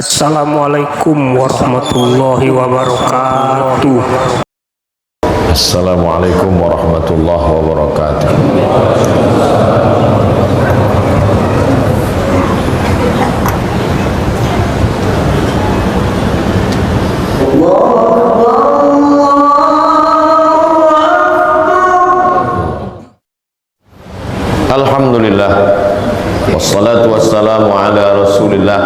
Assalamualaikum warahmatullahi wabarakatuh. Assalamualaikum warahmatullahi wabarakatuh. Alhamdulillah, wassalatu wassalamu ala rasulillah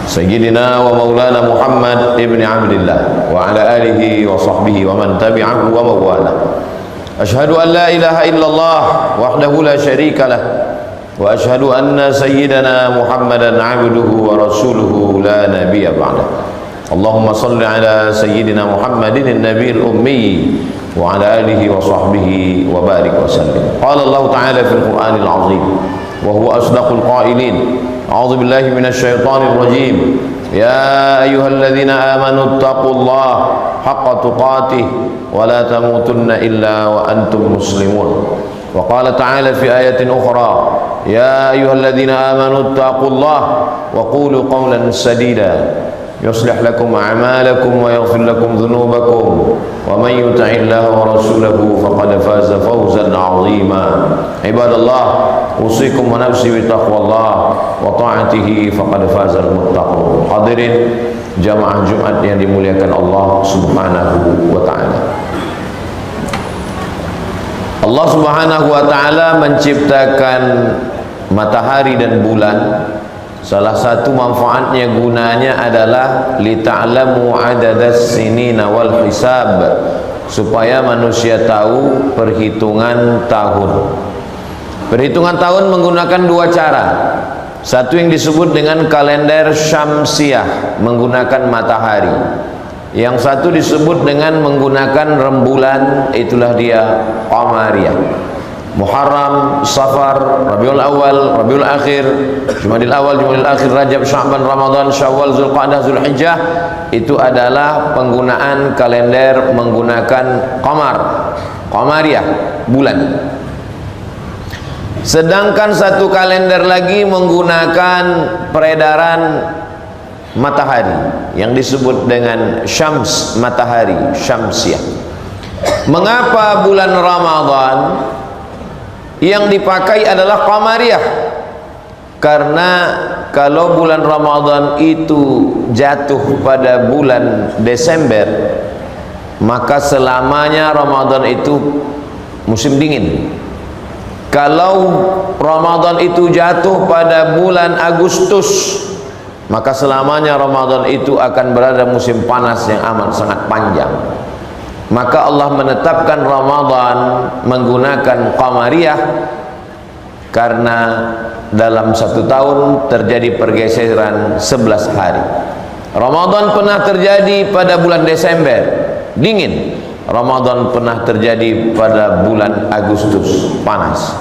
Sayyidina wa maulana Muhammad ibn Abdillah wa ala alihi wa sahbihi wa man tabi'ahu wa mawala. Ashhadu an la ilaha illallah wahdahu la syarika lah wa ashhadu anna sayyidana Muhammadan abduhu wa rasuluhu la nabiyya ba'dah. Allahumma salli ala sayyidina Muhammadin an-nabiyil ummi wa ala alihi wa sahbihi wa barik wa sallim. Qala Allah ta'ala fil Qur'anil azim wa huwa asdaqul qailin. A'udzu billahi minasy syaithanir rajim. Ya ayyuhalladzina amanu taqullaha haqqa tuqatih wa la tamutunna illa wa antum muslimun. Wa qala ta'ala fi ayatin ukhra, ya ayyuhalladzina amanu taqullaha wa qulu qawlan sadida yuslih lakum a'malakum wa yaghfir lakum dhunubakum wa man yuti'illaha wa rasulahu faqad faza fawzan 'azima. Ibadallah, usikum wa nafsi bi taqwallah wa ta'atihi faqad fazal muttaqun. Hadirin jamaah Jumat yang dimuliakan Allah Subhanahu wa taala. Allah Subhanahu wa taala menciptakan matahari dan bulan. Salah satu manfaatnya, gunanya adalah lita'lamu adadas sinina wal hisab, supaya manusia tahu perhitungan tahun. Perhitungan tahun menggunakan dua cara. Satu yang disebut dengan kalender syamsiah, menggunakan matahari. Yang satu disebut dengan menggunakan rembulan, itulah dia qamariyah. Muharram, Safar, Rabiul Awal, Rabiul Akhir, Jumadil Awal, Jumadil Akhir, Rajab, Sya'ban, Ramadan, Syawal, Zulqa'dah, Zulhijjah, itu adalah penggunaan kalender menggunakan qamar, qamariyah, bulan. Sedangkan satu kalender lagi menggunakan peredaran matahari yang disebut dengan syams, matahari syamsiah. Mengapa bulan Ramadan yang dipakai adalah qamariyah? Karena kalau bulan Ramadan itu jatuh pada bulan Desember, maka selamanya Ramadan itu musim dingin. Kalau Ramadan itu jatuh pada bulan Agustus, maka selamanya Ramadan itu akan berada musim panas yang amat sangat panjang. Maka Allah menetapkan Ramadan menggunakan qamariyah karena dalam satu tahun terjadi pergeseran 11 hari. Ramadan pernah terjadi pada bulan Desember, dingin. Ramadan pernah terjadi pada bulan Agustus, panas.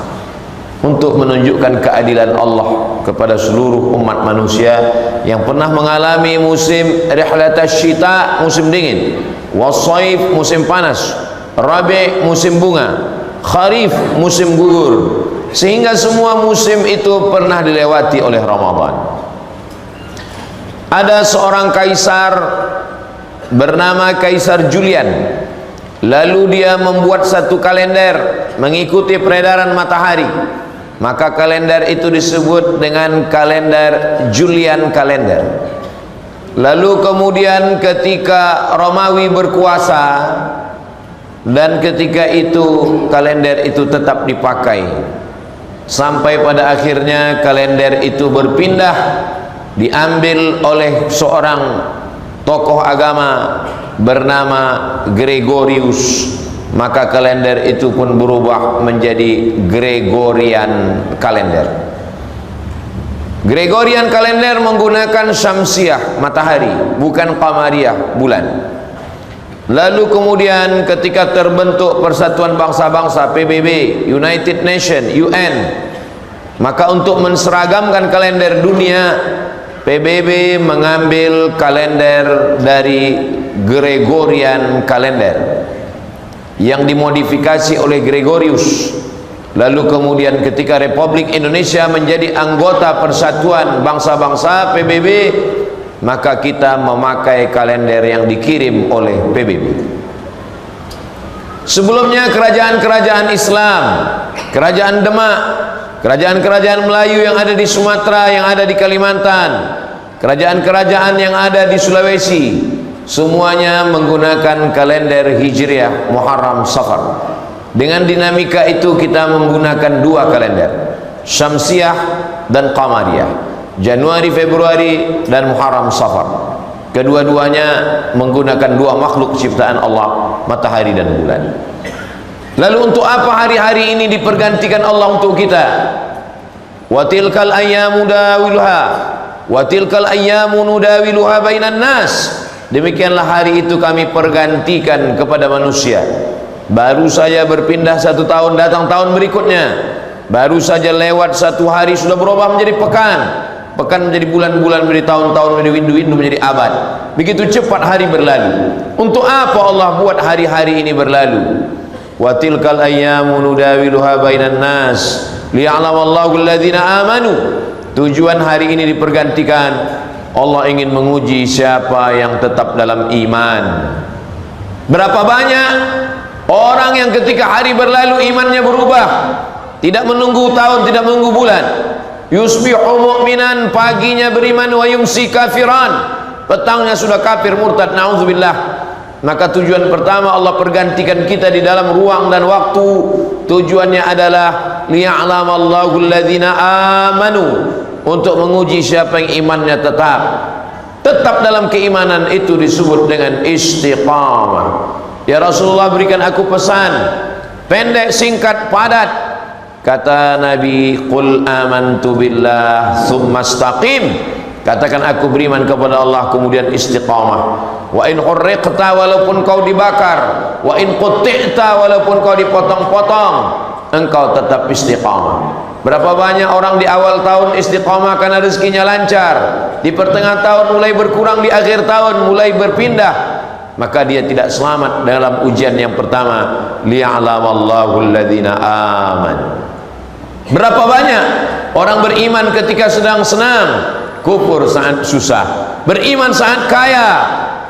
Untuk menunjukkan keadilan Allah kepada seluruh umat manusia yang pernah mengalami musim rihlatas syita, musim dingin, wasaif, musim panas, rabi, musim bunga, kharif, musim gugur, sehingga semua musim itu pernah dilewati oleh Ramadan. Ada seorang kaisar bernama Kaisar Julian. Lalu dia membuat satu kalender mengikuti peredaran matahari. Maka kalender itu disebut dengan kalender Julian kalender. Lalu kemudian ketika Romawi berkuasa, dan ketika itu kalender itu tetap dipakai, sampai pada akhirnya kalender itu berpindah, diambil oleh seorang tokoh agama bernama Gregorius. Maka kalender itu pun berubah menjadi Gregorian kalender. Gregorian kalender menggunakan syamsiah, matahari, bukan qamariyah, bulan. Lalu kemudian ketika terbentuk Persatuan Bangsa-Bangsa, PBB, United Nation, UN, maka untuk menseragamkan kalender dunia, PBB mengambil kalender dari Gregorian kalender yang dimodifikasi oleh Gregorius. Lalu kemudian ketika Republik Indonesia menjadi anggota Persatuan Bangsa-Bangsa, PBB maka kita memakai kalender yang dikirim oleh PBB. Sebelumnya kerajaan-kerajaan Islam, kerajaan Demak, kerajaan-kerajaan Melayu yang ada di Sumatera, yang ada di Kalimantan, kerajaan-kerajaan yang ada di Sulawesi, semuanya menggunakan kalender Hijriah Muharram Safar. Dengan dinamika itu kita menggunakan dua kalender, Syamsiah dan Qamariyah, Januari, Februari, dan Muharram Safar. Kedua-duanya menggunakan dua makhluk ciptaan Allah, matahari dan bulan. Lalu untuk apa hari-hari ini dipergantikan Allah untuk kita? Wa tilkal ayyamu dawiluha wa tilkal ayyamu nudawiluha bainan nas. Demikianlah hari itu kami pergantikan kepada manusia. Baru saja berpindah 1 tahun, datang tahun berikutnya. Baru saja lewat 1 hari sudah berubah menjadi pekan, pekan menjadi bulan-bulan, menjadi tahun-tahun, menjadi windu-windu, menjadi abad. Begitu cepat hari berlalu. Untuk apa Allah buat hari-hari ini berlalu? Wa tilkal ayyamu nudawiluha bainan nas liya'lamallahu alladhina amanu. Tujuan hari ini dipergantikan, Allah ingin menguji siapa yang tetap dalam iman. Berapa banyak orang yang ketika hari berlalu imannya berubah, tidak menunggu tahun, tidak menunggu bulan. Yusbihu mu'minan, paginya beriman, wa yumsi kafiran, petangnya sudah kafir murtad, na'udzubillah. Maka tujuan pertama Allah pergantikan kita di dalam ruang dan waktu. Tujuannya adalah liya'lamallahu alladhina amanu, untuk menguji siapa yang imannya tetap dalam keimanan. Itu disebut dengan istiqamah. Ya Rasulullah, berikan aku pesan pendek, singkat, padat. Kata Nabi, qul amantu billah tsumma istaqim. Katakan aku beriman kepada Allah, kemudian istiqamah. Wa in hurriqta, walaupun kau dibakar, wa in qutti'ta, walaupun kau dipotong-potong, engkau tetap istiqamah. Berapa banyak orang di awal tahun istiqamah karena rezekinya lancar, di pertengahan tahun mulai berkurang, di akhir tahun mulai berpindah, maka dia tidak selamat dalam ujian yang pertama, liya'lamallahu alladhina amanu. Berapa banyak orang beriman ketika sedang senang, kufur saat susah, beriman saat kaya,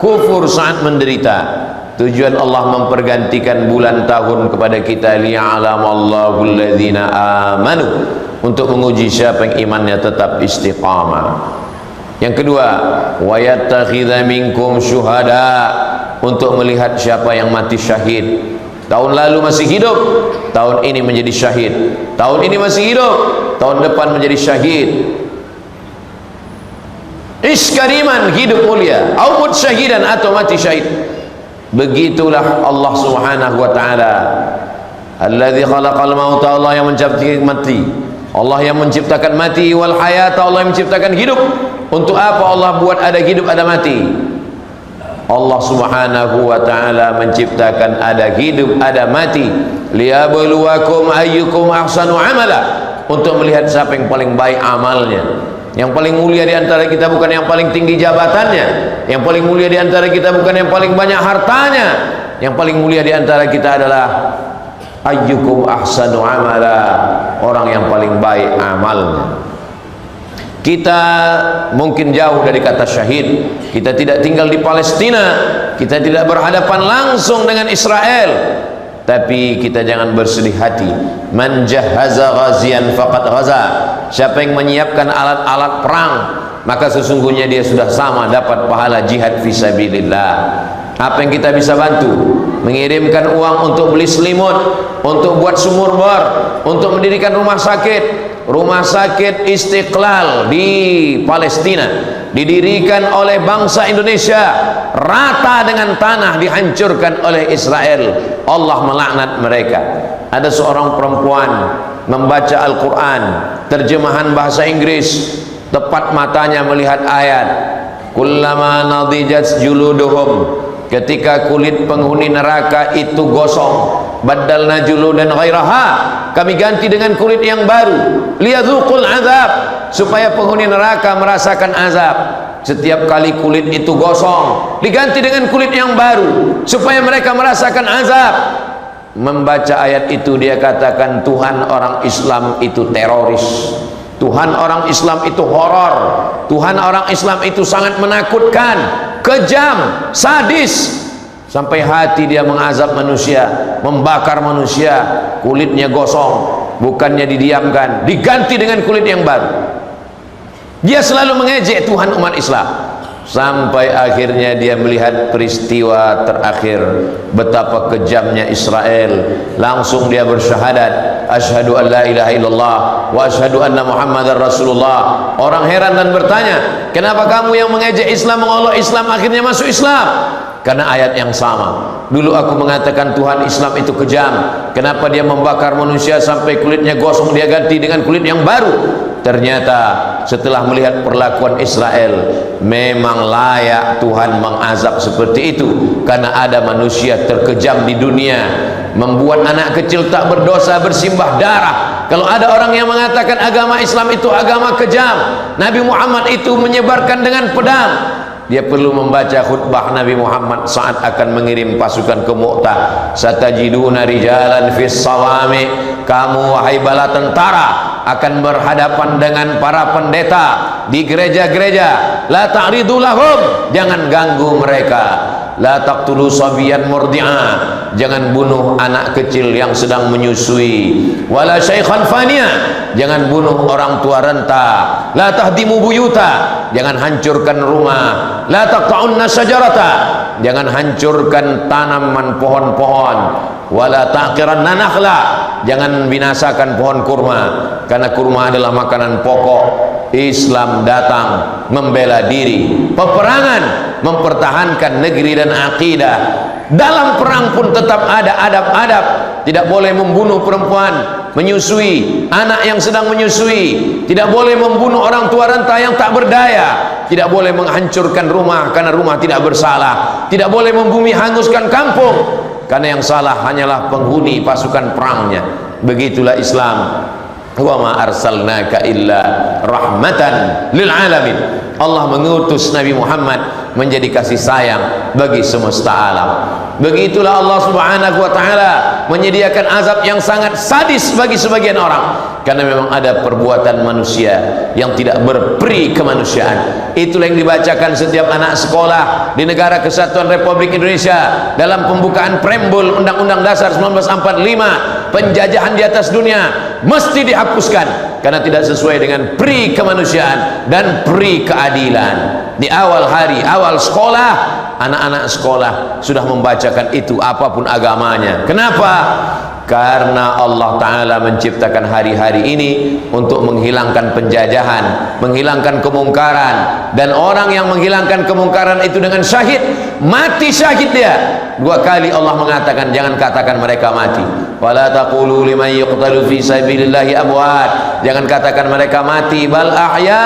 kufur saat menderita. Tujuan Allah mempergantikan bulan tahun kepada kita, liya'lamallahu alladhina amanu, untuk menguji siapa yang imannya tetap istiqamah. Yang kedua, wa yattakhidha minkum syuhada, untuk melihat siapa yang mati syahid. Tahun lalu masih hidup, tahun ini menjadi syahid. Tahun ini masih hidup, tahun depan menjadi syahid. Iskariman, hidup mulia, au mut syahidan, atau mati syahid. Begitulah Allah Subhanahu wa taala. Alladzi khalaqal mauta, Allah yang menciptakan mati. Allah yang menciptakan mati, wal hayata, Allah yang menciptakan hidup. Untuk apa Allah buat ada hidup, ada mati? Allah Subhanahu wa taala menciptakan ada hidup, ada mati, liyabluwakum ayyukum ahsanu amala, untuk melihat siapa yang paling baik amalnya. Yang paling mulia di antara kita bukan yang paling tinggi jabatannya, yang paling mulia di antara kita bukan yang paling banyak hartanya, yang paling mulia di antara kita adalah ayyukum ahsanu amala, orang yang paling baik amalnya. Kita mungkin jauh dari kata syahid, kita tidak tinggal di Palestina, kita tidak berhadapan langsung dengan Israel, tapi kita jangan bersedih hati. Man jahaza ghazian faqad ghaza, siapa yang menyiapkan alat-alat perang, maka sesungguhnya dia sudah sama dapat pahala jihad fisabilillah. Apa yang kita bisa bantu? Mengirimkan uang untuk beli selimut, untuk buat sumur bor, untuk mendirikan rumah sakit. Rumah sakit Istiqlal di Palestina didirikan oleh bangsa Indonesia, rata dengan tanah dihancurkan oleh Israel. Allah melaknat mereka. Ada seorang perempuan membaca Al-Quran, terjemahan bahasa Inggris, tepat matanya melihat ayat kullama nadijat juluduhum, ketika kulit penghuni neraka itu gosong, badalna juludan ghairaha, kami ganti dengan kulit yang baru, liyadzuqul azab, supaya penghuni neraka merasakan azab. Setiap kali kulit itu gosong, diganti dengan kulit yang baru supaya mereka merasakan azab. Membaca ayat itu dia katakan, Tuhan, orang Islam itu teroris, Tuhan orang Islam itu horor. Tuhan orang Islam itu sangat menakutkan, kejam, sadis. Sampai hati dia mengazab manusia, membakar manusia, kulitnya gosong, bukannya didiamkan, diganti dengan kulit yang baru. Dia selalu mengejek Tuhan umat Islam. Sampai akhirnya dia melihat peristiwa terakhir, betapa kejamnya Israel. Langsung dia bersyahadat, asyhadu an la ilaha illallah wa asyhadu anna muhammadar rasulullah. Orang heran dan bertanya, kenapa kamu yang mengejek Islam, mengolok Islam, akhirnya masuk Islam? Karena ayat yang sama. Dulu aku mengatakan Tuhan Islam itu kejam, kenapa dia membakar manusia sampai kulitnya gosong, dia ganti dengan kulit yang baru? Ternyata setelah melihat perlakuan Israel, memang layak Tuhan mengazab seperti itu, karena ada manusia terkejam di dunia, membuat anak kecil tak berdosa bersimbah darah. Kalau ada orang yang mengatakan agama Islam itu agama kejam, Nabi Muhammad itu menyebarkan dengan pedang, dia perlu membaca khutbah Nabi Muhammad saat akan mengirim pasukan ke Mu'tah. Satajiduna rijalan fis sawami, kamu wahai bala tentara akan berhadapan dengan para pendeta di gereja-gereja. La ta'ridu lahum, jangan ganggu mereka. La taqtulu sabiyan murdi'a, jangan bunuh anak kecil yang sedang menyusui. Wala syaikhan faniya, jangan bunuh orang tua renta. La tahdimu buyuta, jangan hancurkan rumah. La taqta'unna syajarata, jangan hancurkan tanaman pohon-pohon. Wala taqiranna nakhla, jangan binasakan pohon kurma, karena kurma adalah makanan pokok. Islam datang membela diri, peperangan mempertahankan negeri dan akidah. Dalam perang pun tetap ada adab-adab. Tidak boleh membunuh perempuan menyusui, anak yang sedang menyusui. Tidak boleh membunuh orang tua renta yang tak berdaya. Tidak boleh menghancurkan rumah karena rumah tidak bersalah. Tidak boleh membumi hanguskan kampung, karena yang salah hanyalah penghuni pasukan perangnya. Begitulah Islam. Wa ma arsalnaka illa rahmatan lil alamin. Allah mengutus Nabi Muhammad menjadi kasih sayang bagi semesta alam. Begitulah Allah Subhanahu wa taala menyediakan azab yang sangat sadis bagi sebagian orang, karena memang ada perbuatan manusia yang tidak berperi kemanusiaan. Itulah yang dibacakan setiap anak sekolah di Negara Kesatuan Republik Indonesia dalam pembukaan preambul Undang-Undang Dasar 1945. Penjajahan di atas dunia mesti dihapuskan karena tidak sesuai dengan peri kemanusiaan dan peri keadilan. Di awal hari, awal sekolah, anak-anak sekolah sudah membacakan itu, apapun agamanya. Kenapa? Karena Allah Ta'ala menciptakan hari-hari ini untuk menghilangkan penjajahan, menghilangkan kemungkaran. Dan orang yang menghilangkan kemungkaran itu dengan syahid, mati syahid dia. 2 kali Allah mengatakan jangan katakan mereka mati. Wala taqulu liman yuqtalu fi sabilillahi amwat, jangan katakan mereka mati, bal ahya,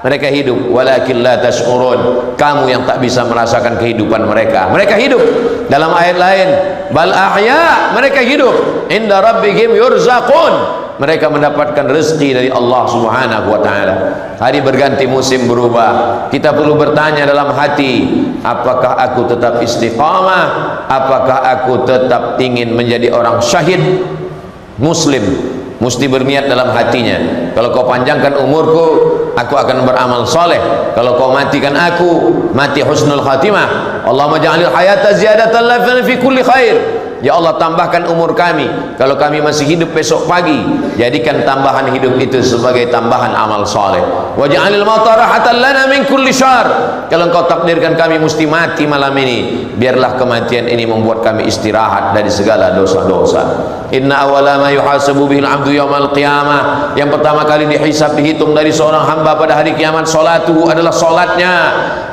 mereka hidup. Walakin la tash'urun, kamu yang tak bisa merasakan kehidupan mereka. Mereka hidup. Dalam ayat lain, bal ahya, mereka hidup. Inda rabbihim yurzaqun, mereka mendapatkan rezeki dari Allah Subhanahu wa taala. Hari berganti, musim berubah. Kita perlu bertanya dalam hati, apakah aku tetap istiqamah? Apakah aku tetap ingin menjadi orang syahid? Muslim mesti berniat dalam hatinya, kalau kau panjangkan umurku, aku akan beramal soleh. Kalau kau matikan aku, mati husnul khatimah. Allahumma ja'alil hayata ziyadatan lana fi kulli khair. Ya Allah, tambahkan umur kami. Kalau kami masih hidup besok pagi, jadikan tambahan hidup itu sebagai tambahan amal soleh. Waj'alil mauta rahatan lana min kulli syarr. Kalau engkau takdirkan kami mesti mati malam ini, biarlah kematian ini membuat kami istirahat dari segala dosa-dosa. Inna awwala ma yuhasabu bihil abdu yaumal qiyamah, yang pertama kali dihisab, dihitung dari seorang hamba pada hari kiamat, salatuhu, adalah salatnya.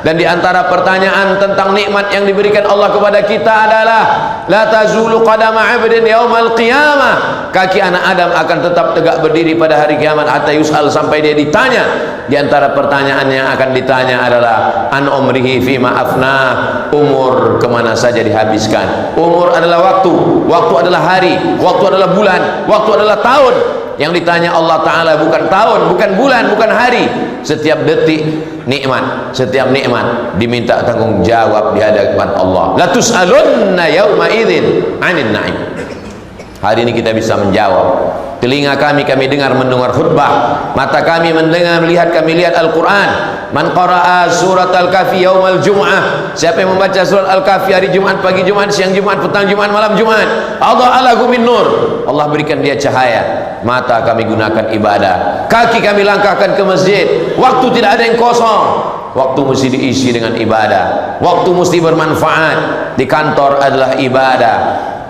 Dan di antara pertanyaan tentang nikmat yang diberikan Allah kepada kita adalah la tazulu qadama 'abdin yaumal qiyamah, kaki anak Adam akan tetap tegak berdiri pada hari kiamat hatta yus'al, sampai dia ditanya. Di antara pertanyaan yang akan ditanya adalah an umrihi fima afna, umur kemana saja dihabiskan. Umur adalah waktu, waktu adalah hari, waktu adalah bulan, waktu adalah tahun. Yang ditanya Allah Ta'ala bukan tahun, bukan bulan, bukan hari. Setiap detik nikmat, setiap nikmat diminta tanggung jawab di hadapan Allah. La tus'alunna yawma idzin 'anil na'im. Hari ini kita bisa menjawab. Telinga kami dengar mendengar khutbah, mata kami mendengar melihat kami lihat Al-Quran. Man qara'a surat Al-Kahfi yaumal Jum'ah, siapa yang membaca surat Al-Kahfi hari Jumat, pagi Jumat, siang Jumat, petang Jumat, malam Jumat, Allah alahu min nur, Allah berikan dia cahaya. Mata kami gunakan ibadah, kaki kami langkahkan ke masjid, waktu tidak ada yang kosong, waktu mesti diisi dengan ibadah, waktu mesti bermanfaat. Di kantor adalah ibadah,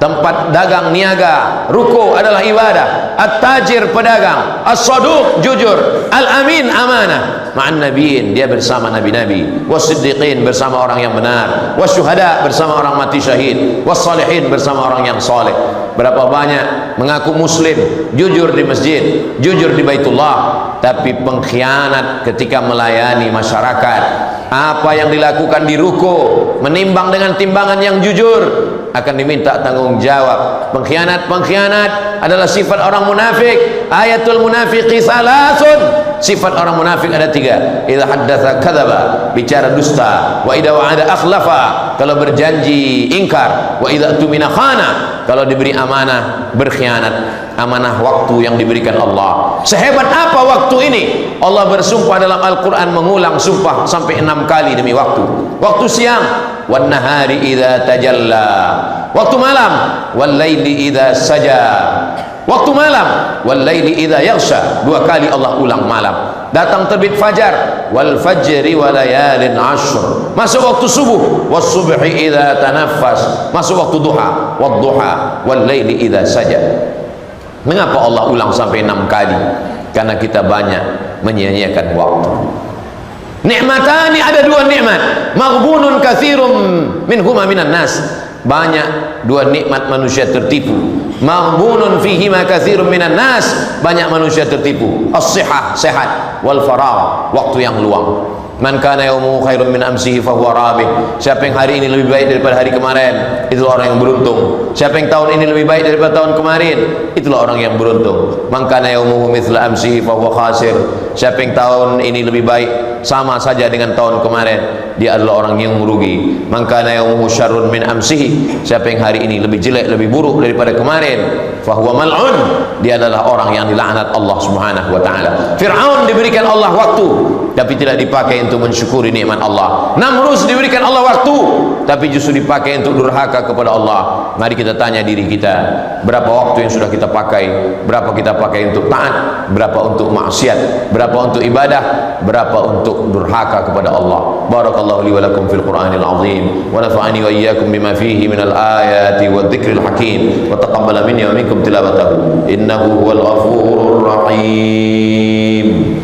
tempat dagang niaga, ruko adalah ibadah, at-tajir pedagang, as-saduq jujur, al-amin amanah, ma'an nabiin dia bersama nabi-nabi, was-siddiqin bersama orang yang benar, was-syuhada bersama orang mati syahid, was-salihin bersama orang yang soleh. Berapa banyak mengaku muslim, jujur di masjid, jujur di Baitullah, tapi pengkhianat ketika melayani masyarakat. Apa yang dilakukan di ruko menimbang dengan timbangan yang jujur akan diminta tanggung jawab. Pengkhianat adalah sifat orang munafik. Ayatul munafiqi salasun, sifat orang munafik ada 3. Idza haddatsa kadzaba, bicara dusta, wa idza wa'ada akhlafa, kalau berjanji ingkar, wa idza tumina khana, kalau diberi amanah berkhianat. Amanah waktu yang diberikan Allah. Sehebat apa waktu ini? Allah bersumpah dalam Al-Quran, mengulang sumpah sampai 6 kali demi waktu. Waktu siang, wan nahari idza tajalla, waktu malam, wal laili idza saja, waktu malam, wal laili idza yaghsha, 2 kali Allah ulang malam. Datang terbit fajar, wal fajri wa layalin ashr, masuk waktu subuh, was subhi idza tanaffas, masuk waktu duha, wad duha, wal laili idza saja. Mengapa Allah ulang sampai 6 kali? Karena kita banyak menyia-nyiakan waktu. Nikmatani, ada 2 nikmat, maghbunun katsirum minhuma minan nas, banyak 2 nikmat manusia tertipu. Maghbunun fihima katsirum minan nas, banyak manusia tertipu. As-sihah, sehat, wal faragh, waktu yang luang. Man kana yaumuhu khairun min amsihi fahuwa rabih, siapa yang hari ini lebih baik daripada hari kemarin, itulah orang yang beruntung. Siapa yang tahun ini lebih baik daripada tahun kemarin, itulah orang yang beruntung. Man kana yaumuhu mithla amsihi fahuwa khasir, siapa yang tahun ini lebih baik sama saja dengan tahun kemarin, dia adalah orang yang merugi. Man kana yaumuhu syarrun min amsihi, siapa yang hari ini lebih jelek, lebih buruk daripada kemarin, fahuwa mal'un, dia adalah orang yang dilaknat Allah Subhanahu wa taala. Fir'aun diberikan Allah waktu tapi tidak dipakai untuk mensyukuri nikmat Allah. Namrus diberikan Allah waktu tapi justru dipakai untuk durhaka kepada Allah. Mari kita tanya diri kita, berapa waktu yang sudah kita pakai? Berapa kita pakai untuk taat? Berapa untuk maksiat? Berapa untuk ibadah? Berapa untuk durhaka kepada Allah? Barakallahu li wa lakum fil Qur'anil azim, wa nafa'ani wa iyyakum bima fihi minal ayati wadh-dhikril hakim, wa taqabbala minni wa minkum tilawatahu innahu huwal ghafurur rahim.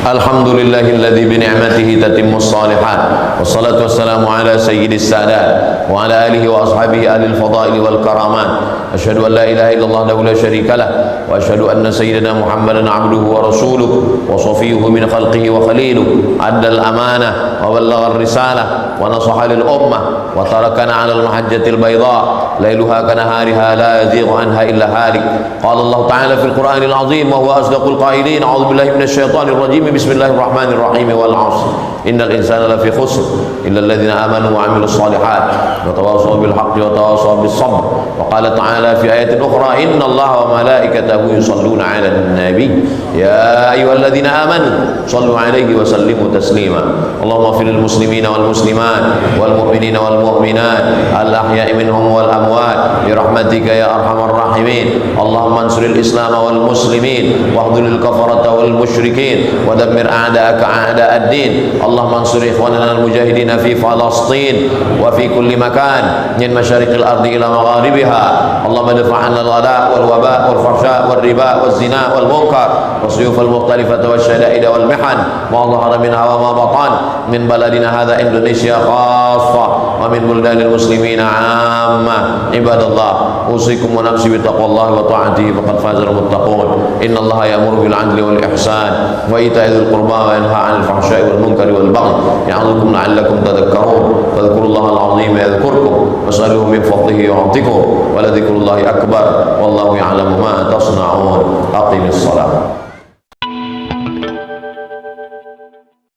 Alhamdulillahilladzi bi ni'matihi tatimmus shalihat, wassalatu wassalamu ala sayyidis sadat wa ala alihi wa ashabihi alil fadaili wal karamat. Asyhadu an la ilaha illallah wahdahu la syarika lah, wa asyhadu anna sayyidina Muhammadan abduhu wa rasuluhu wa safiyuhu min khalqihi wa khaliluhu, addal amanah wa ballagha ar-risalah wa nasaha lil ummah wa tarakana 'ala al-mahajjatil bayda lailuha kanahariha la yazighu anha illa halik. Qala Allah ta'ala fil Qur'anil azim wa huwa asdaqul qailin. A'udzu billahi minasy syaithanir rajim. Bismillahirrahmanirrahim. Wal 'ashr innal insana lafi khusr illa alladhina amanu wa 'amilus shalihat wa tawassaw bil haqqi wa tawassaw bis sabr. Wa qala ta'ala fi ayatin ukhra innallaha wa malaikatahu yusalluna 'alan nabi ya ayyuhalladzina amanu sallu 'alaihi wa sallimu taslima. Allahumma ighfir lil muslimina wal muslimat wal mu'minina wal mu'minat al ahya'i minhum wal amwat bi rahmatika ya arhamar rahimin. Allahumma ansuril islam wal muslimin wahdhuril kafarata wal musyrikin wa dammir a'da'aka a'da'ad din. Allahumma ansur ikhwanana al mujahidin fi Falastin wa fi kulli makan min masyariqil ardi ila magharibiha. Allahumma dfa' 'anna al-ghala' wal waba' wal fahsya' wal riba wal zina wal munkar was-suyuf al mukhtalifata wasyada'id wal mihan ma dhahara minha wa ma batan min baladina hadha Indonesia khassah wa min buldanil muslimina 'ammah. Ibadallah, usikum wa nafsi bi taqwallahi wa ta'atihi faqad faza al-muttaqun. Innallaha ya'muru bil 'adli wal ihsan wa ita'i dzil qurba wa yanha 'anil fahsya'i wal munkari wal baghi ya'idhukum la'allakum tadhakkarun. Fadhkurullaha al-'azima yadhkurkum was'aluhu min fadlihi yu'tikum wa la dzikrullahi akbar wallahu ya'lamu ma tasna'un. Aqimis shalah.